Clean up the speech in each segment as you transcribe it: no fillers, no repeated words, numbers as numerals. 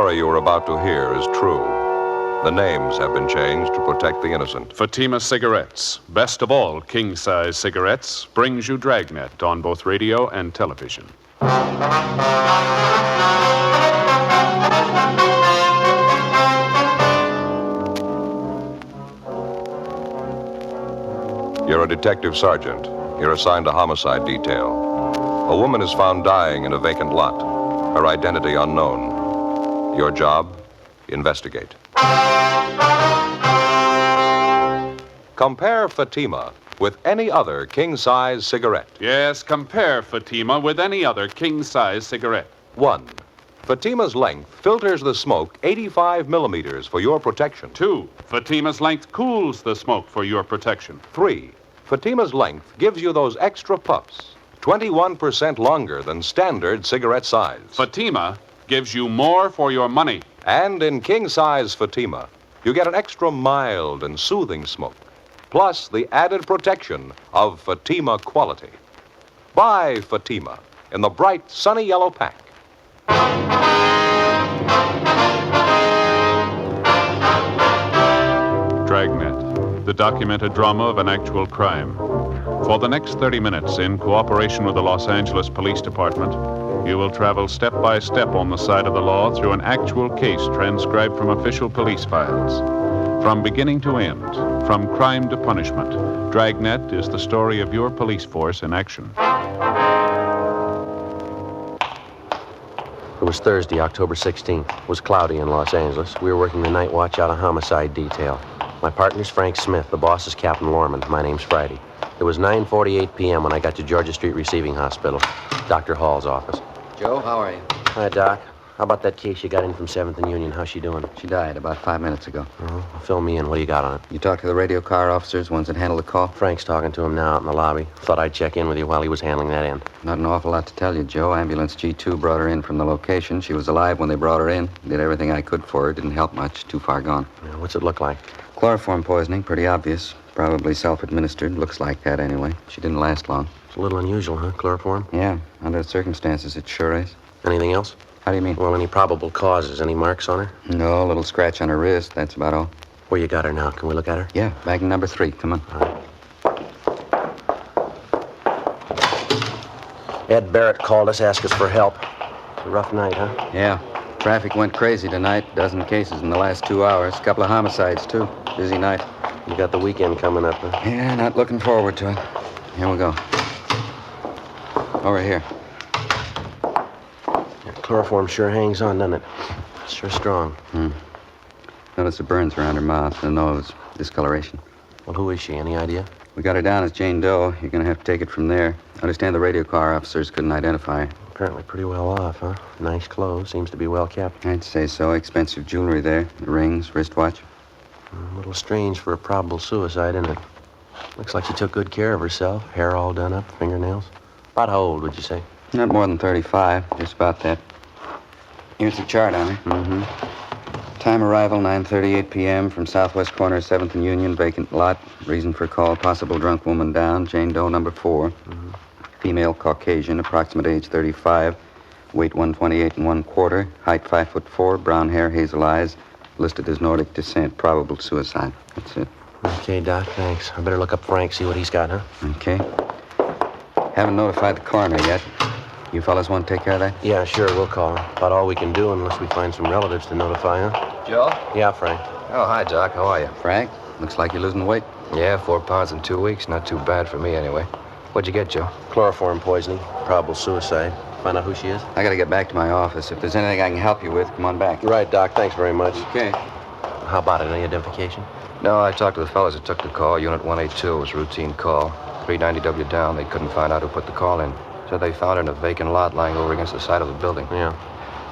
story you are about to hear is true. The names have been changed to protect the innocent. Fatima Cigarettes, best of all king-size cigarettes, brings you Dragnet on both radio and television. You're a detective sergeant. You're assigned to homicide detail. A woman is found dying in a vacant lot. Her identity unknown. Your job? Investigate. Compare Fatima with any other king-size cigarette. Yes, compare Fatima with any other king-size cigarette. 1. Fatima's length filters the smoke 85 millimeters for your protection. 2. Fatima's length cools the smoke for your protection. 3. Fatima's length gives you those extra puffs, 21% longer than standard cigarette size. Fatima gives you more for your money. And in king-size Fatima, you get an extra mild and soothing smoke, plus the added protection of Fatima quality. Buy Fatima in the bright, sunny yellow pack. Dragnet, the documented drama of an actual crime. For the next 30 minutes, in cooperation with the Los Angeles Police Department, you will travel step by step on the side of the law through an actual case transcribed from official police files. From beginning to end, from crime to punishment, Dragnet is the story of your police force in action. It was Thursday, October 16th. It was cloudy in Los Angeles. We were working the night watch out of homicide detail. My partner's Frank Smith. The boss is Captain Lorman. My name's Friday. It was 9:48 p.m. when I got to Georgia Street Receiving Hospital, Dr. Hall's office. Joe, how are you? Hi, Doc. How about that case you got in from 7th and Union? How's she doing? She died about 5 minutes ago. Oh, fill me in. What do you got on it? You talked to the radio car officers, ones that handled the call? Frank's talking to him now out in the lobby. Thought I'd check in with you while he was handling that end. Not an awful lot to tell you, Joe. Ambulance G2 brought her in from the location. She was alive when they brought her in. Did everything I could for her. Didn't help much. Too far gone. Yeah, what's it look like? Chloroform poisoning. Pretty obvious. Probably self-administered. Looks like that anyway. She didn't last long. It's a little unusual, huh? Chloroform? Yeah. Under the circumstances, it sure is. Anything else? How do you mean? Well, any probable causes? Any marks on her? No, a little scratch on her wrist. That's about all. Where you got her now? Can we look at her? Yeah, bag number 3. Come on. All right. Ed Barrett called us, asked us for help. It's a rough night, huh? Yeah. Traffic went crazy tonight. Dozen cases in the last 2 hours. Couple of homicides, too. Busy night. You got the weekend coming up, huh? Yeah, not looking forward to it. Here we go. Over here. Yeah, chloroform sure hangs on, doesn't it? It's sure strong. Notice the burns around her mouth, the nose, discoloration. Well, who is she? Any idea? We got her down as Jane Doe. You're going to have to take it from there. I understand the radio car officers couldn't identify her. Apparently pretty well off, huh? Nice clothes. Seems to be well kept. I'd say so. Expensive jewelry there. The rings, wristwatch. A little strange for a probable suicide, isn't it? Looks like she took good care of herself. Hair all done up, fingernails. About how old, would you say? Not more than 35. Just about that. Here's the chart on her. Mm-hmm. Time arrival, 9:38 p.m. from southwest corner, 7th and Union, vacant lot. Reason for call, possible drunk woman down. Jane Doe, number 4. Mm-hmm. Female, Caucasian, approximate age 35. Weight 128 1/4. Height 5'4". Brown hair, hazel eyes. Listed as Nordic descent. Probable suicide. That's it. Okay, Doc, thanks. I better look up Frank, see what he's got, huh? Okay. Haven't notified the coroner yet. You fellas want to take care of that? Yeah, sure, we'll call her. About all we can do unless we find some relatives to notify, huh? Joe? Yeah, Frank. Oh, hi, Doc. How are you? Frank, looks like you're losing weight. Yeah, 4 pounds in 2 weeks. Not too bad for me, anyway. What'd you get, Joe? Chloroform poisoning. Probable suicide. Find out who she is? I gotta get back to my office. If there's anything I can help you with, come on back. Right, Doc. Thanks very much. Okay. How about it? Any identification? No, I talked to the fellas that took the call. Unit 182 was routine call. 390W down. They couldn't find out who put the call in. Said they found her in a vacant lot lying over against the side of the building. Yeah.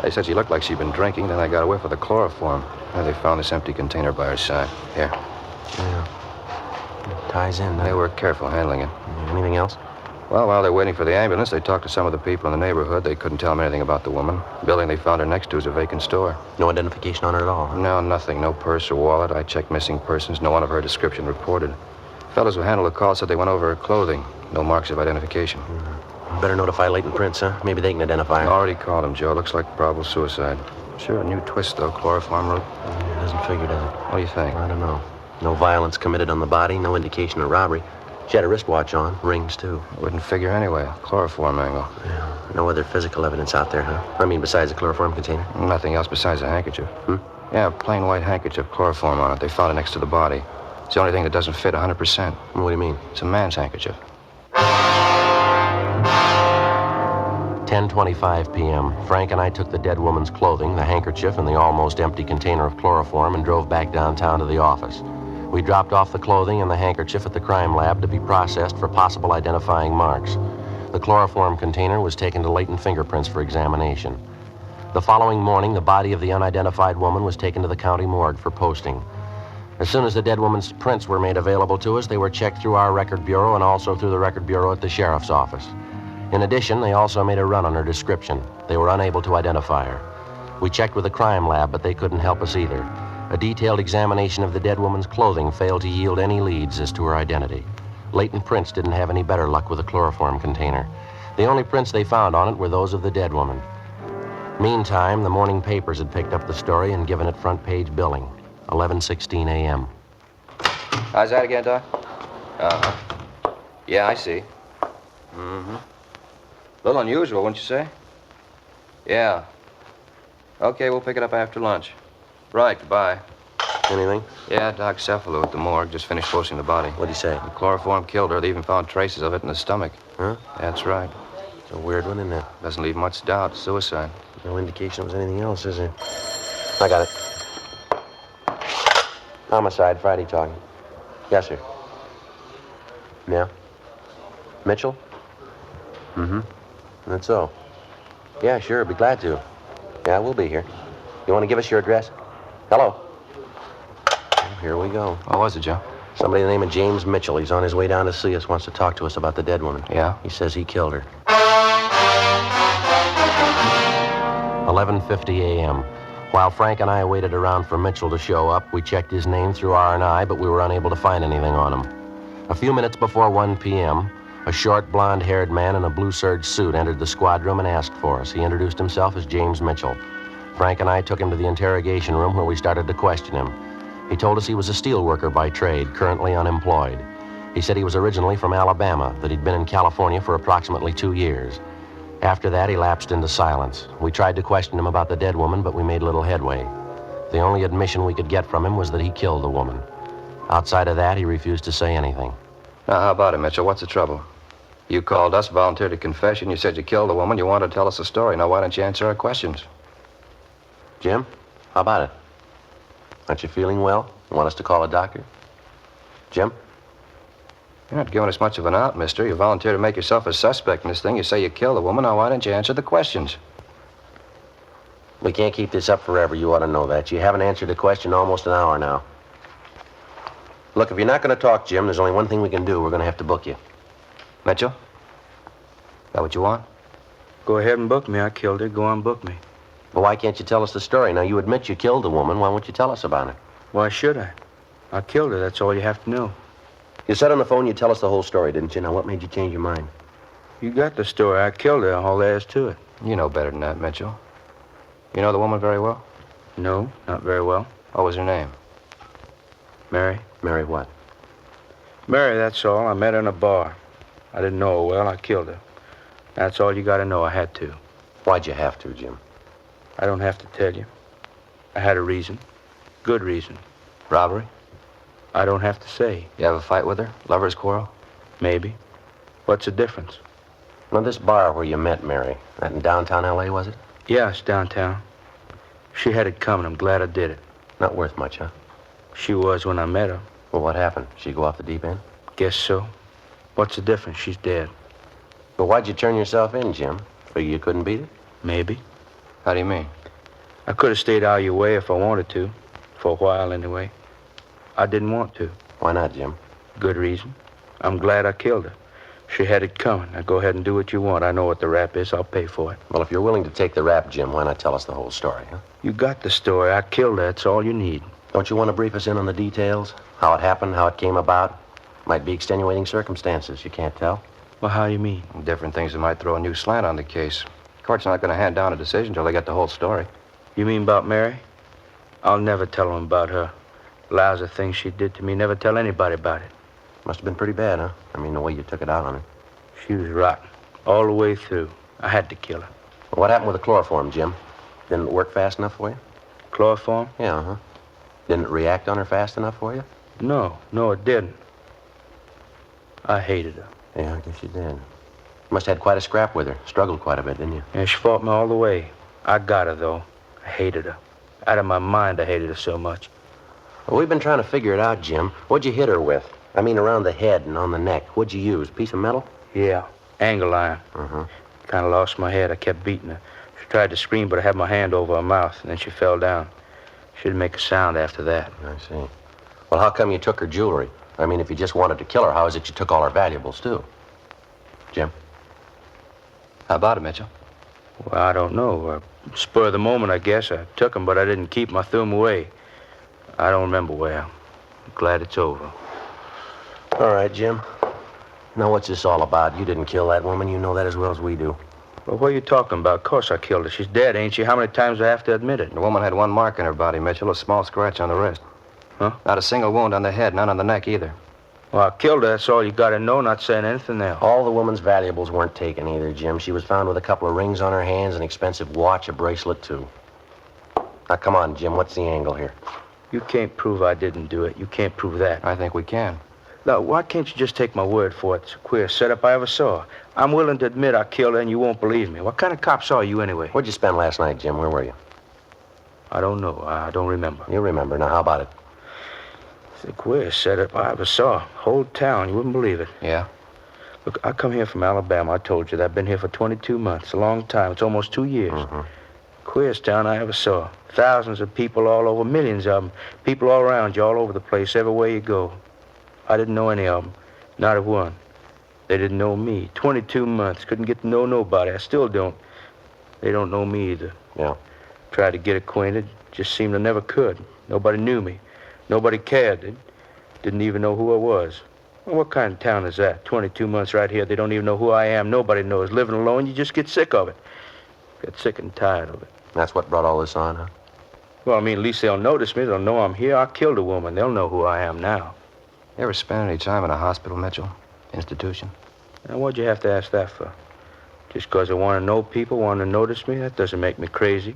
They said she looked like she'd been drinking. Then they got a whiff of the chloroform. And they found this empty container by her side. Here. Yeah. It ties in, They huh? were careful handling it. Anything else? Well, while they're waiting for the ambulance, they talked to some of the people in the neighborhood. They couldn't tell them anything about the woman. The building they found her next to is a vacant store. No identification on her at all, huh? No, nothing. No purse or wallet. I checked missing persons. No one of her description reported. Fellows who handled the call said they went over her clothing. No marks of identification. Better notify Leighton Prince, huh? Maybe they can identify her. I already called him, Joe. Looks like probable suicide. Sure, a new twist, though. Chloroform route. It doesn't figure, does it? What do you think? I don't know. No violence committed on the body, no indication of robbery. She had a wristwatch on, rings, too. Wouldn't figure anyway. Chloroform angle. Yeah. No other physical evidence out there, huh? I mean, besides the chloroform container? Nothing else besides a handkerchief. Yeah, a plain white handkerchief, chloroform on it. They found it next to the body. It's the only thing that doesn't fit 100%. What do you mean? It's a man's handkerchief. 10:25 p.m. Frank and I took the dead woman's clothing, the handkerchief, and the almost empty container of chloroform and drove back downtown to the office. We dropped off the clothing and the handkerchief at the crime lab to be processed for possible identifying marks. The chloroform container was taken to latent fingerprints for examination. The following morning, the body of the unidentified woman was taken to the county morgue for posting. As soon as the dead woman's prints were made available to us, they were checked through our record bureau and also through the record bureau at the sheriff's office. In addition, they also made a run on her description. They were unable to identify her. We checked with the crime lab, but they couldn't help us either. A detailed examination of the dead woman's clothing failed to yield any leads as to her identity. Latent prints didn't have any better luck with the chloroform container. The only prints they found on it were those of the dead woman. Meantime, the morning papers had picked up the story and given it front-page billing. 11:16 a.m. How's that again, Doc? Uh-huh. Yeah, I see. Mm-hmm. A little unusual, wouldn't you say? Yeah. Okay, we'll pick it up after lunch. Right, goodbye. Anything? Yeah, Doc Cephalou at the morgue just finished posting the body. What'd he say? The chloroform killed her. They even found traces of it in the stomach. Huh? That's right. It's a weird one, isn't it? Doesn't leave much doubt. Suicide. No indication it was anything else, is there? I got it. Homicide, Friday talking. Yes, sir. Yeah? Mitchell? Mm-hmm. That's so. Yeah, sure, be glad to. Yeah, we'll be here. You want to give us your address? Hello? Oh, here we go. What was it, Joe? Somebody by the name of James Mitchell. He's on his way down to see us, wants to talk to us about the dead woman. Yeah? He says he killed her. 11:50 a.m. While Frank and I waited around for Mitchell to show up, we checked his name through R&I, but we were unable to find anything on him. A few minutes before 1 p.m., a short, blonde-haired man in a blue serge suit entered the squad room and asked for us. He introduced himself as James Mitchell. Frank and I took him to the interrogation room where we started to question him. He told us he was a steel worker by trade, currently unemployed. He said he was originally from Alabama, that he'd been in California for approximately 2 years. After that, he lapsed into silence. We tried to question him about the dead woman, but we made little headway. The only admission we could get from him was that he killed the woman. Outside of that, he refused to say anything. Now, how about it, Mitchell? What's the trouble? You called us, volunteered a confession. You said you killed the woman. You wanted to tell us a story. Now, why don't you answer our questions? Jim, how about it? Aren't you feeling well? Want us to call a doctor? Jim? You're not giving us much of an out, mister. You volunteered to make yourself a suspect in this thing. You say you killed the woman. Now, why don't you answer the questions? We can't keep this up forever. You ought to know that. You haven't answered a question almost an hour now. Look, if you're not going to talk, Jim, there's only one thing we can do. We're going to have to book you. Mitchell? That what you want? Go ahead and book me. I killed her. Go on, book me. Well, why can't you tell us the story? Now, you admit you killed the woman. Why won't you tell us about it? Why should I? I killed her. That's all you have to know. You said on the phone you'd tell us the whole story, didn't you? Now, what made you change your mind? You got the story. I killed her. All there is to it. You know better than that, Mitchell. You know the woman very well? No, not very well. What was her name? Mary. Mary what? Mary, that's all. I met her in a bar. I didn't know her well. I killed her. That's all you got to know. I had to. Why'd you have to, Jim? I don't have to tell you. I had a reason. Good reason. Robbery? I don't have to say. You have a fight with her? Lover's quarrel? Maybe. What's the difference? Now, this bar where you met Mary, that in downtown L.A., was it? Yeah, it's downtown. She had it coming. I'm glad I did it. Not worth much, huh? She was when I met her. Well, what happened? She go off the deep end? Guess so. What's the difference? She's dead. Well, why'd you turn yourself in, Jim? Figure you couldn't beat it? Maybe. How do you mean? I could have stayed out of your way if I wanted to. For a while, anyway. I didn't want to. Why not, Jim? Good reason. I'm glad I killed her. She had it coming. Now go ahead and do what you want. I know what the rap is. I'll pay for it. Well, if you're willing to take the rap, Jim, why not tell us the whole story, huh? You got the story. I killed her. That's all you need. Don't you want to brief us in on the details? How it happened, how it came about? Might be extenuating circumstances. You can't tell. Well, how you mean? Different things that might throw a new slant on the case. Court's not going to hand down a decision till they get the whole story. You mean about Mary? I'll never tell him about her. Lousy things she did to me. Never tell anybody about it. Must have been pretty bad, huh? I mean, the way you took it out on her. She was rotten. All the way through. I had to kill her. Well, what happened with the chloroform, Jim? Didn't it work fast enough for you? Chloroform? Yeah, huh? Didn't it react on her fast enough for you? No, it didn't. I hated her. Yeah, I guess you did. Must have had quite a scrap with her. Struggled quite a bit, didn't you? Yeah, she fought me all the way. I got her, though. I hated her. Out of my mind, I hated her so much. Well, we've been trying to figure it out, Jim. What'd you hit her with? I mean, around the head and on the neck. What'd you use? Piece of metal? Yeah, angle iron. Uh-huh. Kind of lost my head. I kept beating her. She tried to scream, but I had my hand over her mouth, and then she fell down. She didn't make a sound after that. I see. Well, how come you took her jewelry? I mean, if you just wanted to kill her, how is it you took all her valuables, too? Jim? How about it, Mitchell? Well, I don't know. Spur of the moment, I guess. I took them, but I didn't keep them. I threw them away. I don't remember where. I'm glad it's over. All right, Jim. Now, what's this all about? You didn't kill that woman. You know that as well as we do. Well, what are you talking about? Of course I killed her. She's dead, ain't she? How many times do I have to admit it? The woman had one mark on her body, Mitchell, a small scratch on the wrist. Huh? Not a single wound on the head, none on the neck either. Well, I killed her. That's all you got to know, not saying anything else. All the woman's valuables weren't taken either, Jim. She was found with a couple of rings on her hands, an expensive watch, a bracelet, too. Now, come on, Jim. What's the angle here? You can't prove I didn't do it. You can't prove that. I think we can. Now, why can't you just take my word for it? It's the queerest setup I ever saw. I'm willing to admit I killed her, and you won't believe me. What kind of cops are you, anyway? Where'd you spend last night, Jim? Where were you? I don't know. I don't remember. You remember. Now, how about it? It's the queerest setup I ever saw. Whole town. You wouldn't believe it. Yeah? Look, I come here from Alabama. I told you that. I've been here for 22 months. A long time. It's almost 2 years. Mm-hmm. Queerest town I ever saw. Thousands of people all over. Millions of them. People all around you, all over the place, everywhere you go. I didn't know any of them. Not a one. They didn't know me. 22 months. Couldn't get to know nobody. I still don't. They don't know me either. Yeah. Tried to get acquainted. Just seemed I never could. Nobody knew me. Nobody cared. They didn't even know who I was. Well, what kind of town is that? 22 months right here. They don't even know who I am. Nobody knows. Living alone, you just get sick of it. Get sick and tired of it. That's what brought all this on, huh? Well, I mean, at least they'll notice me. They'll know I'm here. I killed a woman. They'll know who I am now. You ever spent any time in a hospital, Mitchell? Institution? Now, what'd you have to ask that for? Just 'cause I want to know people, want to notice me? That doesn't make me crazy.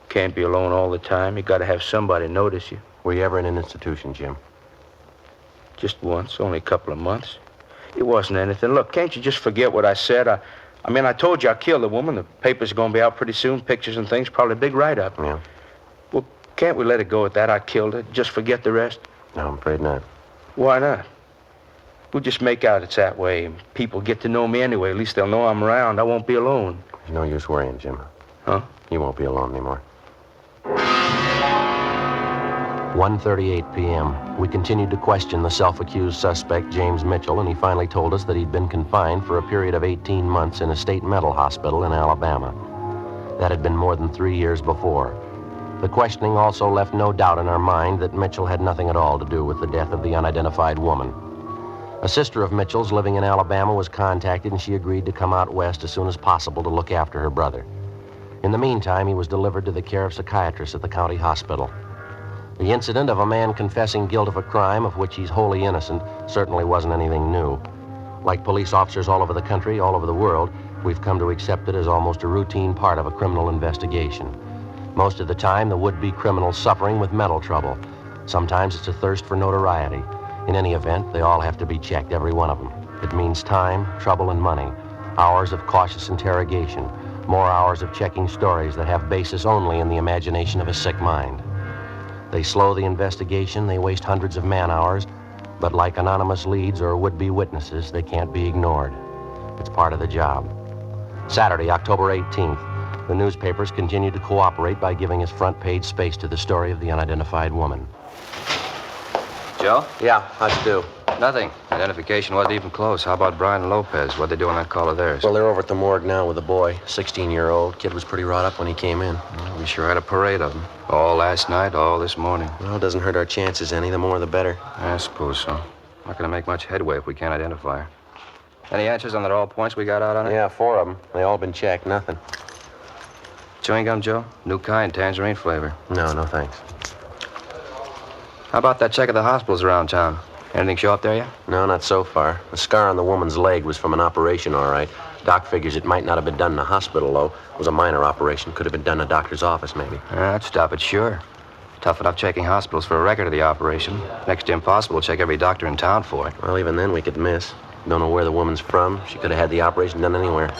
Can't be alone all the time. You got to have somebody notice you. Were you ever in an institution, Jim? Just once, only a couple of months. It wasn't anything. Look, can't you just forget what I said? I mean, I told you I killed a woman. The papers are going to be out pretty soon, pictures and things, probably a big write-up. Yeah. Well, can't we let it go at that? I killed her. Just forget the rest? No, I'm afraid not. Why not? We'll just make out it's that way. People get to know me anyway. At least they'll know I'm around. I won't be alone. There's no use worrying, Jim. Huh? You won't be alone anymore. 1:38 p.m. We continued to question the self-accused suspect, James Mitchell, and he finally told us that he'd been confined for a period of 18 months in a state mental hospital in Alabama. That had been more than 3 years before. The questioning also left no doubt in our mind that Mitchell had nothing at all to do with the death of the unidentified woman. A sister of Mitchell's living in Alabama was contacted, and she agreed to come out west as soon as possible to look after her brother. In the meantime, he was delivered to the care of psychiatrists at the county hospital. The incident of a man confessing guilt of a crime of which he's wholly innocent certainly wasn't anything new. Like police officers all over the country, all over the world, we've come to accept it as almost a routine part of a criminal investigation. Most of the time, the would-be criminal's suffering with mental trouble. Sometimes it's a thirst for notoriety. In any event, they all have to be checked, every one of them. It means time, trouble, and money. Hours of cautious interrogation. More hours of checking stories that have basis only in the imagination of a sick mind. They slow the investigation, they waste hundreds of man-hours, but like anonymous leads or would-be witnesses, they can't be ignored. It's part of the job. Saturday, October 18th, the newspapers continued to cooperate by giving us front-page space to the story of the unidentified woman. Joe? Yeah, how'd you do? Nothing. Identification wasn't even close. How about Brian and Lopez? What'd they do on that call of theirs? Well, they're over at the morgue now with a boy, 16-year-old. Kid was pretty wrought up when he came in. Well, we sure had a parade of them. All last night, all this morning. Well, it doesn't hurt our chances any. The more, the better. I suppose so. Not gonna make much headway if we can't identify her. Any answers on that all points we got out on it? Yeah, 4 of them. They all been checked. Nothing. Chewing gum, Joe? New kind, tangerine flavor. No, thanks. How about that check of the hospitals around town? Anything show up there yet? No, not so far. The scar on the woman's leg was from an operation, all right. Doc figures it might not have been done in a hospital, though. It was a minor operation. Could have been done in a doctor's office, maybe. That'd stop it, sure. Tough enough checking hospitals for a record of the operation. Next to impossible to check every doctor in town for it. Well, even then we could miss. Don't know where the woman's from. She could have had the operation done anywhere.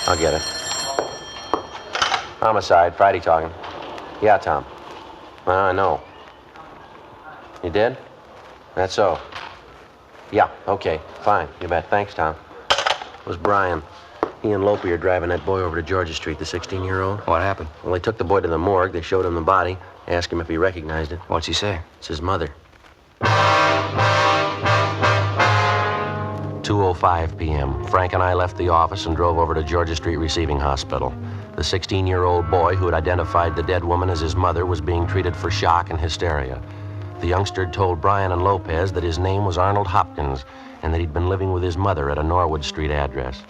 I'll get it. Homicide, Friday talking. Yeah, Tom. I know. You did? That's so. Yeah, okay, fine. You bet. Thanks, Tom. It was Brian. He and Lopi are driving that boy over to Georgia Street, the 16-year-old. What happened? Well, they took the boy to the morgue. They showed him the body. Asked him if he recognized it. What's he say? It's his mother. 2:05 p.m. Frank and I left the office and drove over to Georgia Street Receiving Hospital. The 16-year-old boy who had identified the dead woman as his mother was being treated for shock and hysteria. The youngster told Brian and Lopez that his name was Arnold Hopkins and that he'd been living with his mother at a Norwood Street address.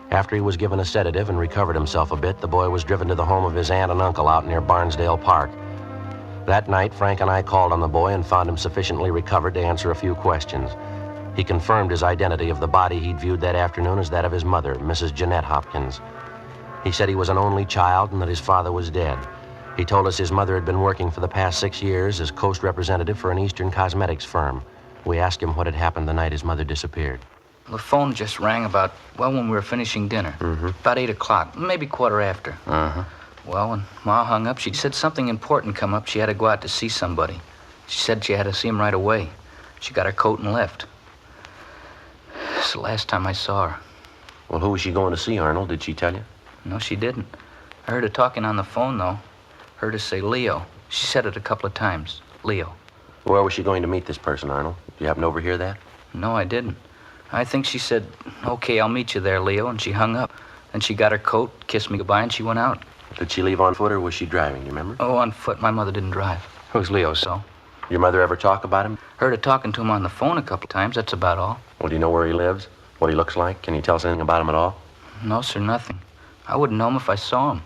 After he was given a sedative and recovered himself a bit, the boy was driven to the home of his aunt and uncle out near Barnesdale Park. That night, Frank and I called on the boy and found him sufficiently recovered to answer a few questions. He confirmed his identity of the body he'd viewed that afternoon as that of his mother, Mrs. Jeanette Hopkins. He said he was an only child and that his father was dead. He told us his mother had been working for the past 6 years as coast representative for an Eastern cosmetics firm. We asked him what had happened the night his mother disappeared. The phone just rang about, when we were finishing dinner. About 8 o'clock, maybe quarter after. Well, when Ma hung up, she said something important come up. She had to go out to see somebody. She said she had to see him right away. She got her coat and left. It's the last time I saw her. Well, who was she going to see, Arnold? Did she tell you? No, she didn't. I heard her talking on the phone, though. Heard her say Leo. She said it a couple of times. Leo. Where was she going to meet this person, Arnold? Did you happen to overhear that? No, I didn't. I think she said, okay, I'll meet you there, Leo, and she hung up. Then she got her coat, kissed me goodbye, and she went out. Did she leave on foot or was she driving, you remember? Oh, on foot. My mother didn't drive. Who's Leo, so? Your mother ever talk about him? Heard her talking to him on the phone a couple of times. That's about all. Well, do you know where he lives? What he looks like? Can you tell us anything about him at all? No, sir, nothing. I wouldn't know him if I saw him.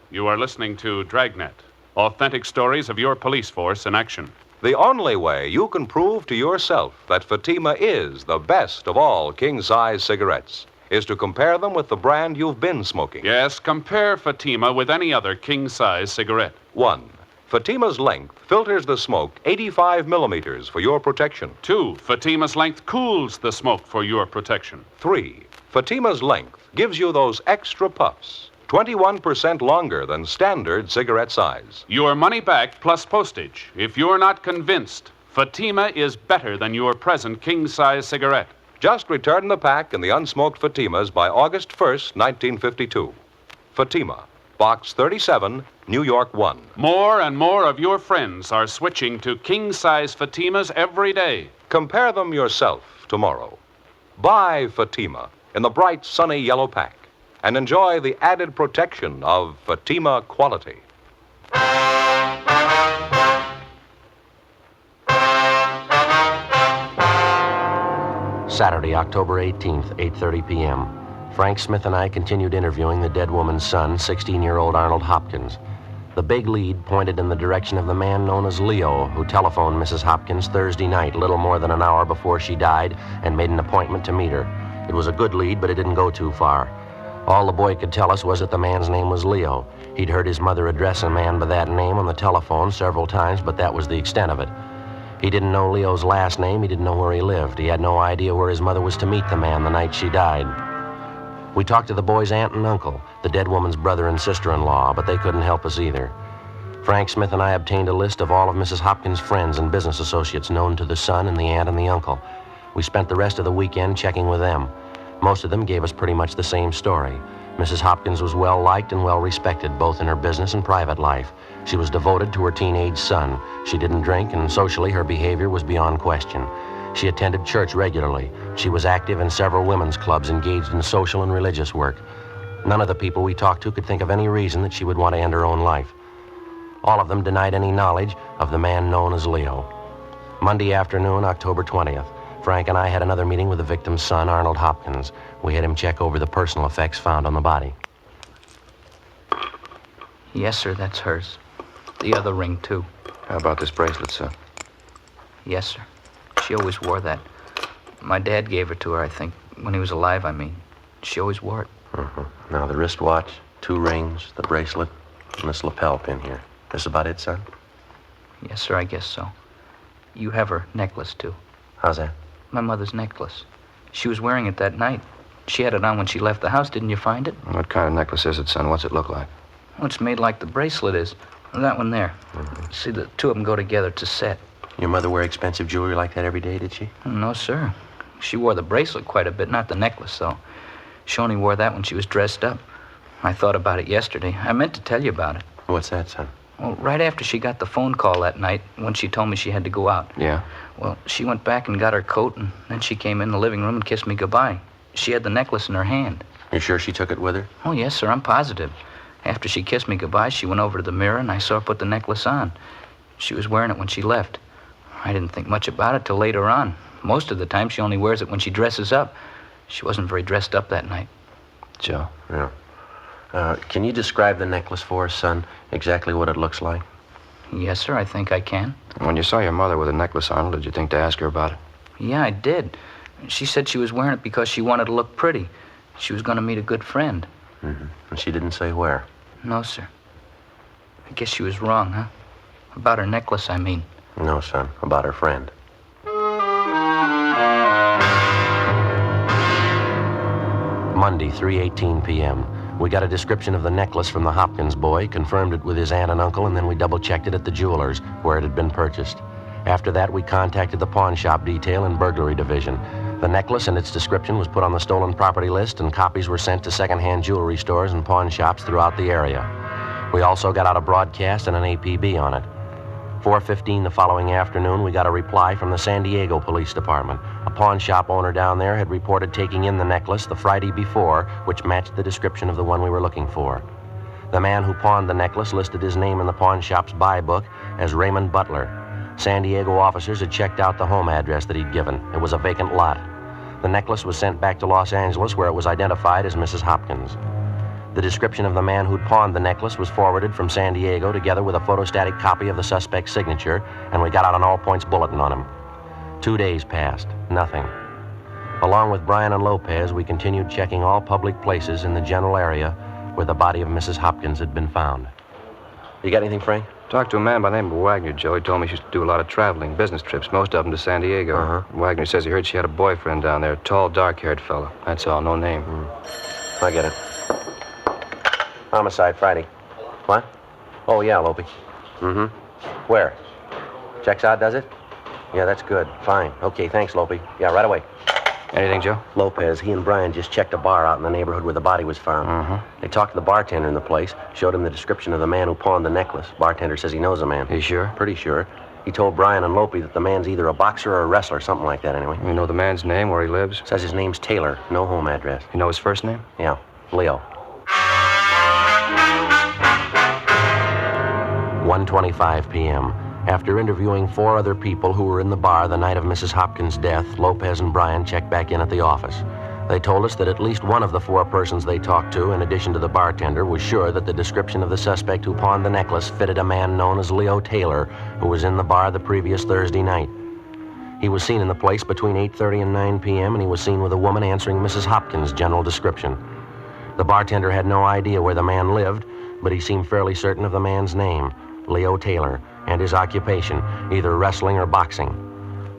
You are listening to Dragnet, authentic stories of your police force in action. The only way you can prove to yourself that Fatima is the best of all king-size cigarettes is to compare them with the brand you've been smoking. Yes, compare Fatima with any other king-size cigarette. 1. Fatima's length filters the smoke 85 millimeters for your protection. 2. Fatima's length cools the smoke for your protection. 3. Fatima's length gives you those extra puffs, 21% longer than standard cigarette size. Your money back plus postage. If you're not convinced, Fatima is better than your present king-size cigarette. Just return the pack and the unsmoked Fatimas by August 1st, 1952. Fatima, Box 37, New York 1. More and more of your friends are switching to king-size Fatimas every day. Compare them yourself tomorrow. Buy Fatima in the bright, sunny yellow pack and enjoy the added protection of Fatima quality. Saturday, October 18th, 8:30 p.m. Frank Smith and I continued interviewing the dead woman's son, 16-year-old Arnold Hopkins. The big lead pointed in the direction of the man known as Leo, who telephoned Mrs. Hopkins Thursday night, little more than an hour before she died, and made an appointment to meet her. It was a good lead, but it didn't go too far. All the boy could tell us was that the man's name was Leo. He'd heard his mother address a man by that name on the telephone several times, but that was the extent of it. He didn't know Leo's last name. He didn't know where he lived. He had no idea where his mother was to meet the man the night she died. We talked to the boy's aunt and uncle, the dead woman's brother and sister-in-law, but they couldn't help us either. Frank Smith and I obtained a list of all of Mrs. Hopkins' friends and business associates known to the son and the aunt and the uncle. We spent the rest of the weekend checking with them. Most of them gave us pretty much the same story. Mrs. Hopkins was well-liked and well-respected, both in her business and private life. She was devoted to her teenage son. She didn't drink, and socially her behavior was beyond question. She attended church regularly. She was active in several women's clubs engaged in social and religious work. None of the people we talked to could think of any reason that she would want to end her own life. All of them denied any knowledge of the man known as Leo. Monday afternoon, October 20th, Frank and I had another meeting with the victim's son, Arnold Hopkins. We had him check over the personal effects found on the body. Yes, sir, that's hers. The other ring, too. How about this bracelet, sir? Yes, sir. She always wore that. My dad gave it to her, I think, when he was alive, I mean. She always wore it. Now, the wristwatch, 2 rings, the bracelet, and this lapel pin here. This about it, son? Yes, sir, I guess so. You have her necklace, too. How's that? My mother's necklace. She was wearing it that night. She had it on when she left the house. Didn't you find it? What kind of necklace is it, son? What's it look like? Well, it's made like the bracelet is. That one there. See, the two of them go together. It's a set. Your mother wear expensive jewelry like that every day, did she? No, sir. She wore the bracelet quite a bit, not the necklace, though. She only wore that when she was dressed up. I thought about it yesterday. I meant to tell you about it. What's that, son? Well, right after she got the phone call that night, when she told me she had to go out. Yeah? Well, she went back and got her coat, and then she came in the living room and kissed me goodbye. She had the necklace in her hand. You sure she took it with her? Oh, yes, sir, I'm positive. After she kissed me goodbye, she went over to the mirror, and I saw her put the necklace on. She was wearing it when she left. I didn't think much about it till later on. Most of the time, she only wears it when she dresses up. She wasn't very dressed up that night. Joe? Yeah. Can you describe the necklace for us, son? Exactly what it looks like? Yes, sir, I think I can. When you saw your mother with a necklace, Arnold, did you think to ask her about it? Yeah, I did. She said she was wearing it because she wanted to look pretty. She was going to meet a good friend. Mm-hmm. And she didn't say where? No, sir. I guess she was wrong, huh? About her necklace, I mean. No, son. About her friend. Monday, 3:18 p.m. We got a description of the necklace from the Hopkins boy, confirmed it with his aunt and uncle, and then we double-checked it at the jeweler's, where it had been purchased. After that, we contacted the pawn shop detail and burglary division. The necklace and its description was put on the stolen property list, and copies were sent to second-hand jewelry stores and pawn shops throughout the area. We also got out a broadcast and an APB on it. 4:15 the following afternoon, we got a reply from the San Diego Police Department. A pawn shop owner down there had reported taking in the necklace the Friday before, which matched the description of the one we were looking for. The man who pawned the necklace listed his name in the pawn shop's buy book as Raymond Butler. San Diego officers had checked out the home address that he'd given. It was a vacant lot. The necklace was sent back to Los Angeles, where it was identified as Mrs. Hopkins. The description of the man who'd pawned the necklace was forwarded from San Diego together with a photostatic copy of the suspect's signature, and we got out an all-points bulletin on him. 2 days passed. Nothing. Along with Brian and Lopez, we continued checking all public places in the general area where the body of Mrs. Hopkins had been found. You got anything, Frank? Talked to a man by the name of Wagner, Joe. He told me she used to do a lot of traveling, business trips, most of them to San Diego. Uh-huh. Wagner says he heard she had a boyfriend down there, a tall, dark-haired fellow. That's all, no name. I get it. Homicide Friday. What? Oh, yeah, Lopey. Mm-hmm. Where? Checks out, does it? Yeah, that's good. Fine. Okay, thanks, Lopey. Yeah, right away. Anything, Joe? Lopez, he and Brian just checked a bar out in the neighborhood where the body was found. Uh-huh. They talked to the bartender in the place, showed him the description of the man who pawned the necklace. Bartender says he knows the man. You sure? Pretty sure. He told Brian and Lopey that the man's either a boxer or a wrestler, something like that anyway. You know the man's name, where he lives? Says his name's Taylor, no home address. You know his first name? Yeah, Leo. 1:25 p.m. After interviewing 4 other people who were in the bar the night of Mrs. Hopkins' death, Lopez and Brian checked back in at the office. They told us that at least one of the 4 persons they talked to, in addition to the bartender, was sure that the description of the suspect who pawned the necklace fitted a man known as Leo Taylor, who was in the bar the previous Thursday night. He was seen in the place between 8:30 and 9 p.m., and he was seen with a woman answering Mrs. Hopkins' general description. The bartender had no idea where the man lived, but he seemed fairly certain of the man's name, Leo Taylor, and his occupation, either wrestling or boxing.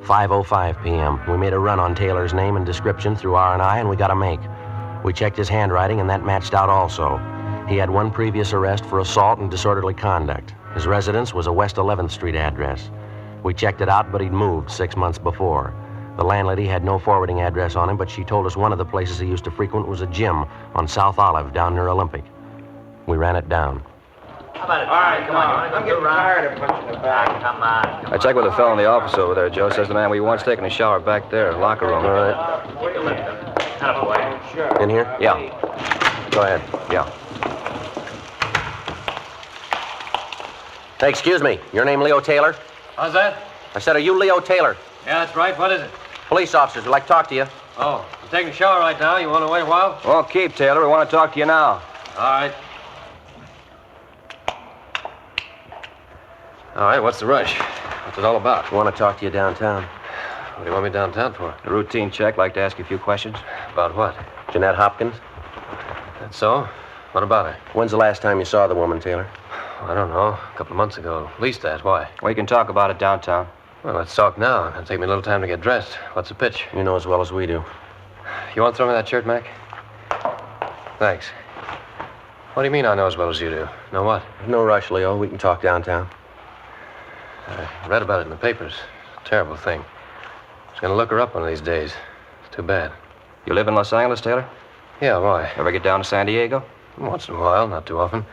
5:05 p.m. We made a run on Taylor's name and description through R&I, and we got a make. We checked his handwriting, and that matched out also. He had 1 previous arrest for assault and disorderly conduct. His residence was a West 11th Street address. We checked it out, but he'd moved 6 months before. The landlady had no forwarding address on him, but she told us one of the places he used to frequent was a gym on South Olive down near Olympic. We ran it down. How about it? All right, come on. You want to go around? I'm getting tired of punching the bag. Come on. I checked with a fellow in the office over there, Joe. Says the man we once taking a shower back there, locker room. All right. Attaboy. In here? Yeah. Go ahead. Yeah. Hey, excuse me. Your name Leo Taylor? How's that? I said, are you Leo Taylor? Yeah, that's right. What is it? Police officers would like to talk to you. Oh, I'm taking a shower right now. You want to wait a while? Well, keep, Taylor. We want to talk to you now. All right. All right, what's the rush? What's it all about? I want to talk to you downtown. What do you want me downtown for? A routine check. Like to ask you a few questions. About what? Jeanette Hopkins? That's so? What about her? When's the last time you saw the woman, Taylor? I don't know. A couple of months ago. At least that. Why? We can talk about it downtown. Well, let's talk now. It'll take me a little time to get dressed. What's the pitch? You know as well as we do. You want to throw me that shirt, Mac? Thanks. What do you mean I know as well as you do? Know what? No rush, Leo. We can talk downtown. I read about it in the papers. Terrible thing. I was going to look her up one of these days. It's too bad. You live in Los Angeles, Taylor? Yeah, why? Ever get down to San Diego? Once in a while, not too often.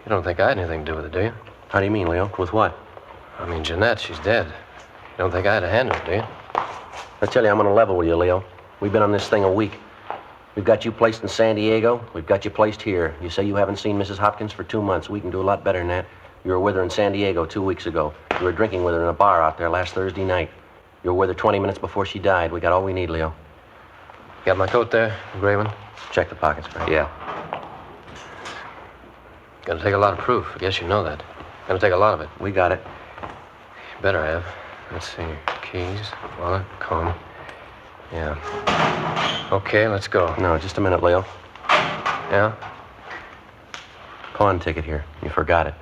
You don't think I had anything to do with it, do you? How do you mean, Leo? With what? I mean, Jeanette, she's dead. You don't think I had a hand in it, do you? I tell you, I'm on a level with you, Leo. We've been on this thing a week. We've got you placed in San Diego. We've got you placed here. You say you haven't seen Mrs. Hopkins for 2 months. We can do a lot better than that. You were with her in San Diego 2 weeks ago. You were drinking with her in a bar out there last Thursday night. You were with her 20 minutes before she died. We got all we need, Leo. Got my coat there, the gray one? Check the pockets, Frank. Yeah. Gonna take a lot of proof. I guess you know that. Gonna take a lot of it. We got it. You better have. Let's see. Keys, wallet, comb. Yeah. Okay, let's go. No, just a minute, Leo. Yeah? Pawn ticket here. You forgot it.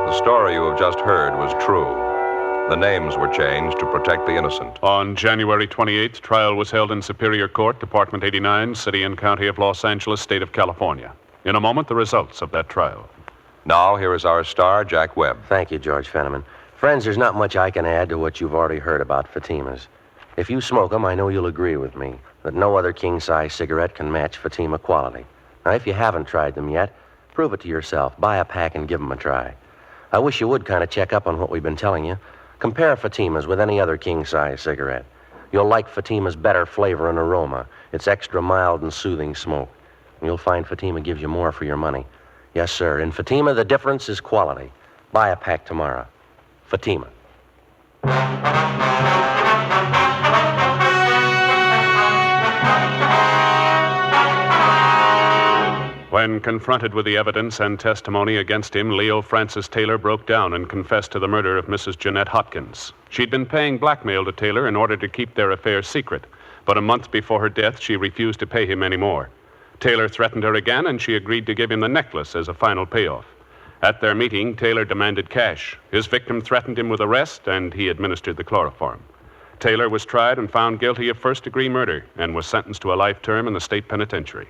The story you have just heard was true. The names were changed to protect the innocent. On January 28th, trial was held in Superior Court, Department 89, City and County of Los Angeles, State of California. In a moment, the results of that trial. Now, here is our star, Jack Webb. Thank you, George Fenneman. Friends, there's not much I can add to what you've already heard about Fatima's. If you smoke them, I know you'll agree with me that no other king-size cigarette can match Fatima quality. Now, if you haven't tried them yet, prove it to yourself. Buy a pack and give them a try. I wish you would kind of check up on what we've been telling you. Compare Fatima's with any other king-size cigarette. You'll like Fatima's better flavor and aroma. It's extra mild and soothing smoke. And you'll find Fatima gives you more for your money. Yes, sir. In Fatima, the difference is quality. Buy a pack tomorrow. Fatima. When confronted with the evidence and testimony against him, Leo Francis Taylor broke down and confessed to the murder of Mrs. Jeanette Hopkins. She'd been paying blackmail to Taylor in order to keep their affair secret, but a month before her death, she refused to pay him any more. Taylor threatened her again, and she agreed to give him the necklace as a final payoff. At their meeting, Taylor demanded cash. His victim threatened him with arrest, and he administered the chloroform. Taylor was tried and found guilty of first-degree murder and was sentenced to a life term in the state penitentiary.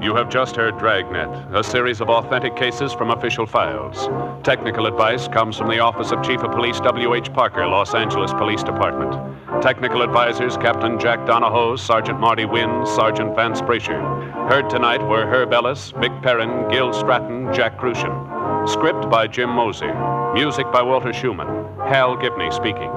You have just heard Dragnet, a series of authentic cases from official files. Technical advice comes from the Office of Chief of Police W.H. Parker, Los Angeles Police Department. Technical advisors Captain Jack Donahoe, Sergeant Marty Wynn, Sergeant Vance Brasher. Heard tonight were Herb Ellis, Vic Perrin, Gil Stratton, Jack Crucian. Script by Jim Mosey. Music by Walter Schumann. Hal Gibney speaking.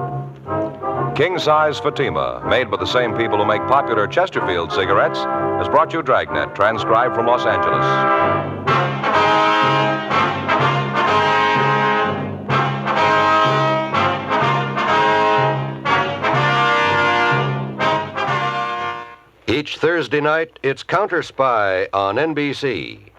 King-size Fatima, made by the same people who make popular Chesterfield cigarettes, has brought you Dragnet, transcribed from Los Angeles. Each Thursday night, it's Counter Spy on NBC.